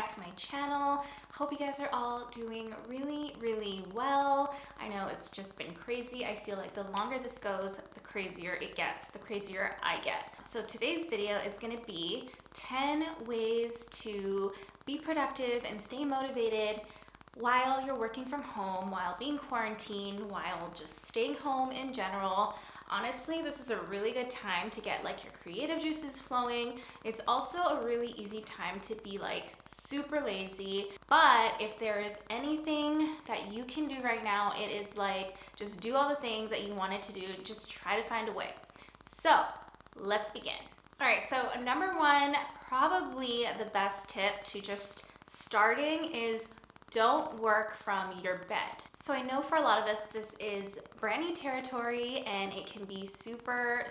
back to my channel. Hope you guys are all doing really well. I know it's just been crazy. I feel like the longer this goes, the crazier it gets, the crazier I get. So today's video is gonna be 10 ways to be productive and stay motivated while you're working from home, while being quarantined, while just staying home in general. Honestly, this is a really good time to get like your creative juices flowing. It's also a really easy time to be like super lazy. But if there is anything that you can do right now, it is like just do all the things that you wanted to do. Just try to find a way. So let's begin. All right, so number one, probably the best tip to just starting is don't work from your bed. So I know for a lot of us, this is brand new territory and it can be super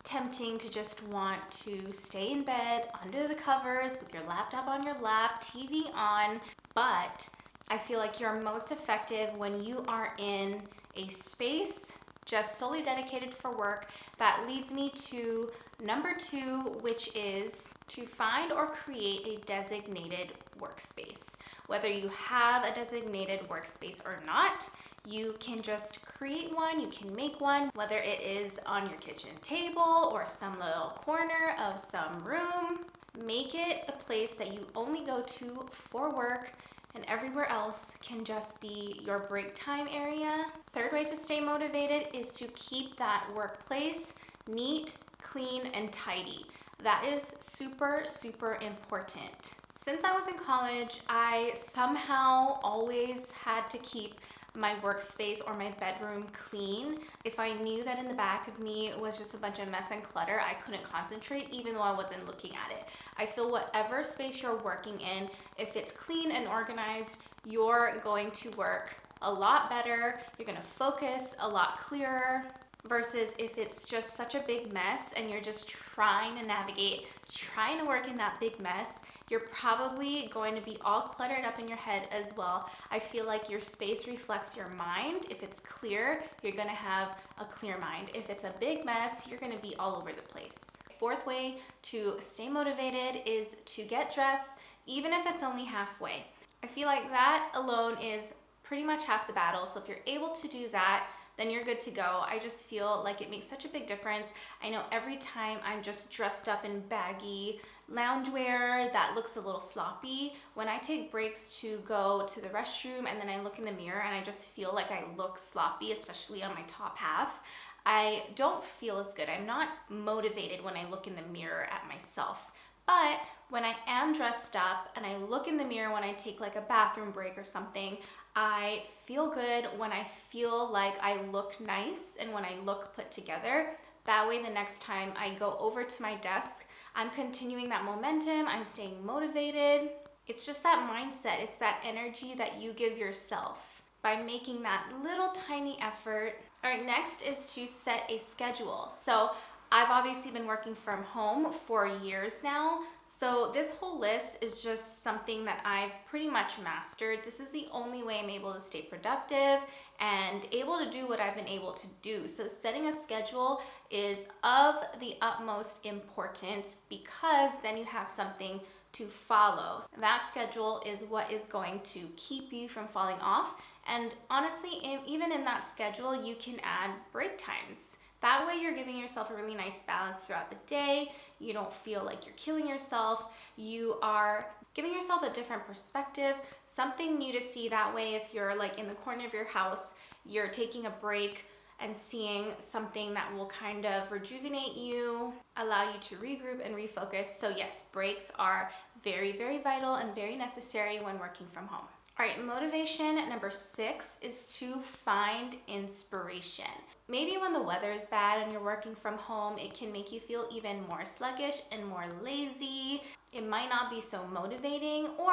tempting to just want to stay in bed under the covers with your laptop on your lap, TV on, but I feel like you're most effective when you are in a space just solely dedicated for work. That leads me to number two, which is to find or create a designated workspace. Whether you have a designated workspace or not, you can just create one, you can make one, whether it is on your kitchen table or some little corner of some room. Make it a place that you only go to for work, and everywhere else can just be your break time area. Third way to stay motivated is to keep that workplace neat, clean, and tidy. That is super important. Since I was in college, I somehow always had to keep my workspace or my bedroom clean. If I knew that in the back of me was just a bunch of mess and clutter, I couldn't concentrate even though I wasn't looking at it. I feel whatever space you're working in, if it's clean and organized, you're going to work a lot better. You're gonna focus a lot clearer versus if it's just such a big mess and you're just trying to navigate, trying to work in that big mess, you're probably going to be all cluttered up in your head as well. I feel like your space reflects your mind. If it's clear, you're gonna have a clear mind. If it's a big mess, you're gonna be all over the place. Fourth way to stay motivated is to get dressed, even if it's only halfway. I feel like that alone is pretty much half the battle. So if you're able to do that, then you're good to go. I just feel like it makes such a big difference. I know every time I'm just dressed up in baggy loungewear that looks a little sloppy, when I take breaks to go to the restroom and then I look in the mirror and I just feel like I look sloppy, especially on my top half, I don't feel as good. I'm not motivated when I look in the mirror at myself. But when I am dressed up and I look in the mirror when I take like a bathroom break or something, I feel good when I feel like I look nice and when I look put together. That way the next time I go over to my desk, I'm continuing that momentum, I'm staying motivated. It's just that mindset, it's that energy that you give yourself by making that little tiny effort. All right, next is to set a schedule. So I've obviously been working from home for years now, so this whole list is just something that I've pretty much mastered. This is the only way I'm able to stay productive and able to do what I've been able to do. So setting a schedule is of the utmost importance because then you have something to follow. That schedule is what is going to keep you from falling off. And honestly, even in that schedule, you can add break times. That way you're giving yourself a really nice balance throughout the day. You don't feel like you're killing yourself. You are giving yourself a different perspective, something new to see. That way if you're like in the corner of your house, you're taking a break and seeing something that will kind of rejuvenate you, allow you to regroup and refocus. So yes, breaks are very vital and very necessary when working from home. All right, motivation number 6 is to find inspiration. Maybe when the weather is bad and you're working from home, it can make you feel even more sluggish and more lazy. It might not be so motivating, or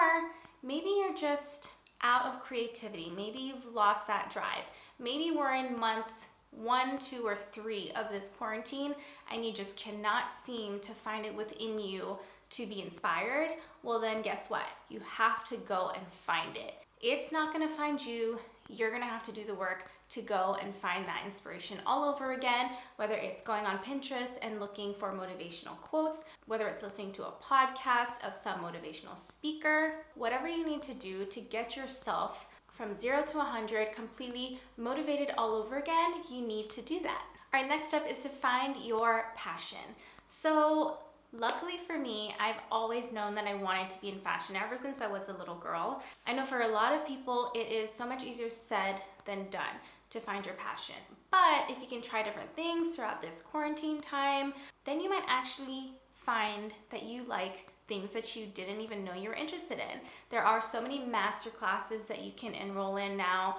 maybe you're just out of creativity. Maybe you've lost that drive. Maybe we're in month 1, 2, or 3 of this quarantine and you just cannot seem to find it within you to be inspired. Well then guess what? You have to go and find it. It's not gonna find you. You're gonna have to do the work to go and find that inspiration all over again, whether it's going on Pinterest and looking for motivational quotes, whether it's listening to a podcast of some motivational speaker, whatever you need to do to get yourself from 0 to 100 completely motivated all over again, you need to do that. All right, next up is to find your passion. So luckily for me, I've always known that I wanted to be in fashion ever since I was a little girl. I know for a lot of people, it is so much easier said than done to find your passion. But if you can try different things throughout this quarantine time, then you might actually find that you like things that you didn't even know you were interested in. There are so many master classes that you can enroll in now.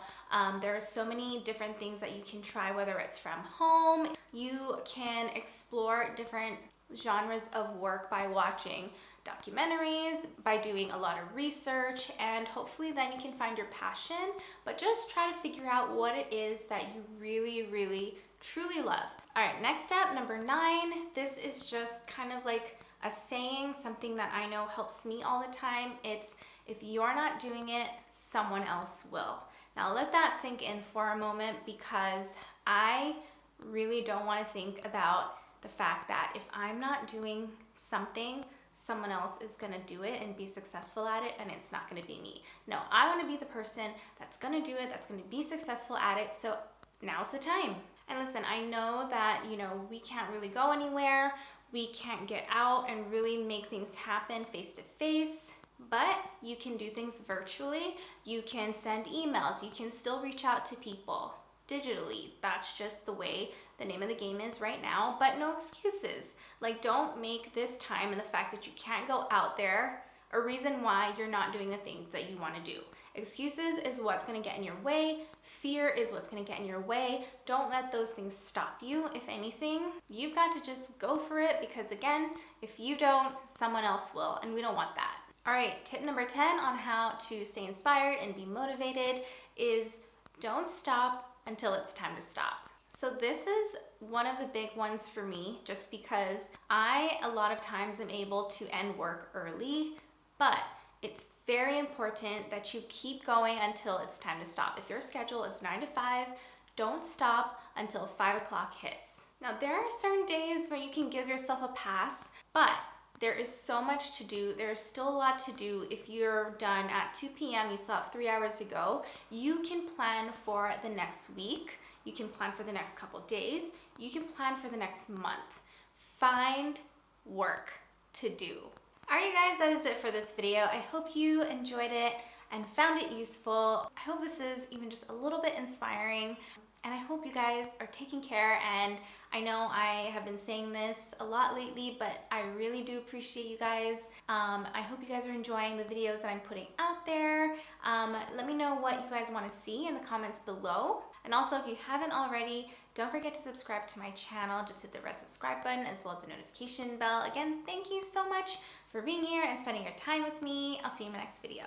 There are so many different things that you can try, whether it's from home. You can explore different genres of work by watching documentaries, by doing a lot of research, and hopefully then you can find your passion, but just try to figure out what it is that you really, really, truly love. All right, next step, number 9. This is just kind of like a saying, something that I know helps me all the time. It's, if you're not doing it, someone else will. Now let that sink in for a moment, because I really don't want to think about the fact that if I'm not doing something, someone else is going to do it and be successful at it, and it's not going to be me. No, I want to be the person that's going to do it, that's going to be successful at it, so now's the time. And listen, I know that, we can't really go anywhere, we can't get out and really make things happen face to face, but you can do things virtually. You can send emails, you can still reach out to people digitally. That's just the way the name of the game is right now, but no excuses. Like, don't make this time and the fact that you can't go out there a reason why you're not doing the things that you want to do. Excuses is what's going to get in your way. Fear is what's going to get in your way. Don't let those things stop you. If anything, you've got to just go for it, because again, if you don't, someone else will, and we don't want that. All right, tip number 10 on how to stay inspired and be motivated is don't stop until it's time to stop. So this is one of the big ones for me, just because I, a lot of times, am able to end work early, but it's very important that you keep going until it's time to stop. If your schedule is 9 to 5, don't stop until 5 o'clock hits. Now, there are certain days where you can give yourself a pass, but there is so much to do. There's still a lot to do. If you're done at 2 p.m., you still have 3 hours to go. You can plan for the next week. You can plan for the next couple days. You can plan for the next month. Find work to do. All right, you guys, that is it for this video. I hope you enjoyed it and found it useful. I hope this is even just a little bit inspiring, and I hope you guys are taking care. And I know I have been saying this a lot lately, but I really do appreciate you guys. I hope you guys are enjoying the videos that I'm putting out there. Let me know what you guys want to see in the comments below. And also, if you haven't already, don't forget to subscribe to my channel. Just hit the red subscribe button as well as the notification bell. Again, thank you so much for being here and spending your time with me. I'll see you in my next video.